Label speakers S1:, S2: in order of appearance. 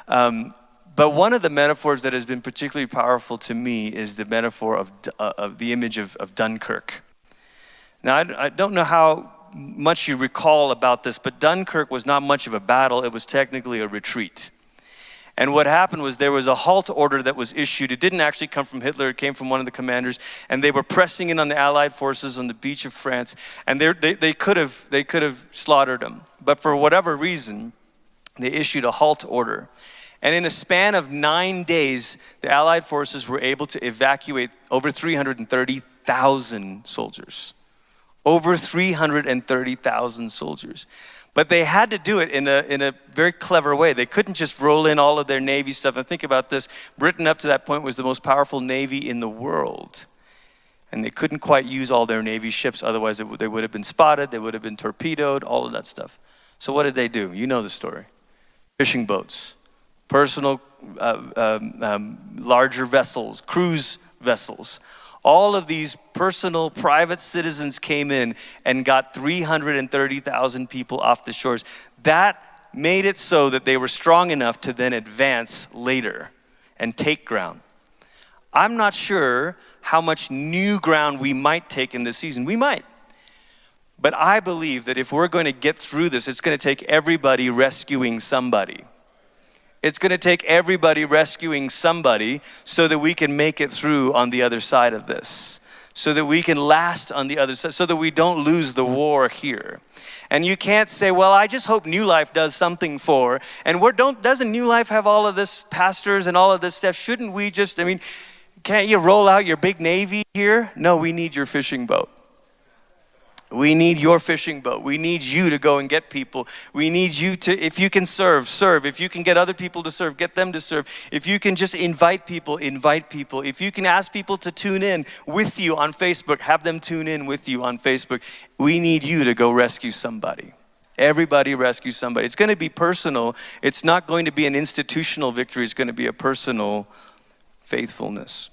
S1: But one of the metaphors that has been particularly powerful to me is the metaphor of the image of Dunkirk. Now, I don't know how much you recall about this, but Dunkirk was not much of a battle. It was technically a retreat. And what happened was there was a halt order that was issued. It didn't actually come from Hitler. It came from one of the commanders. And they were pressing in on the Allied forces on the beach of France. And they could have slaughtered them. But for whatever reason, they issued a halt order. And in a span of 9 days, the Allied forces were able to evacuate over 330,000 soldiers. Over 330,000 soldiers. But they had to do it in a very clever way. They couldn't just roll in all of their Navy stuff. And think about this, Britain up to that point was the most powerful Navy in the world. And they couldn't quite use all their Navy ships, otherwise they would have been spotted, they would have been torpedoed, all of that stuff. So what did they do? You know the story. Fishing boats, personal, larger vessels, cruise vessels. All of these personal, private citizens came in and got 330,000 people off the shores. That made it so that they were strong enough to then advance later and take ground. I'm not sure how much new ground we might take in this season. We might. But I believe that if we're going to get through this, it's going to take everybody rescuing somebody. It's going to take everybody rescuing somebody so that we can make it through on the other side of this. So that we can last on the other side, so that we don't lose the war here. And you can't say, well, I just hope New Life does something for, and doesn't New Life have all of this pastors and all of this stuff? Shouldn't we just, can't you roll out your big Navy here? No, we need your fishing boat. We need your fishing boat. We need you to go and get people. We need you to, if you can serve, serve. If you can get other people to serve, get them to serve. If you can just invite people, invite people. If you can ask people to tune in with you on Facebook, have them tune in with you on Facebook. We need you to go rescue somebody. Everybody rescue somebody. It's going to be personal. It's not going to be an institutional victory. It's going to be a personal faithfulness.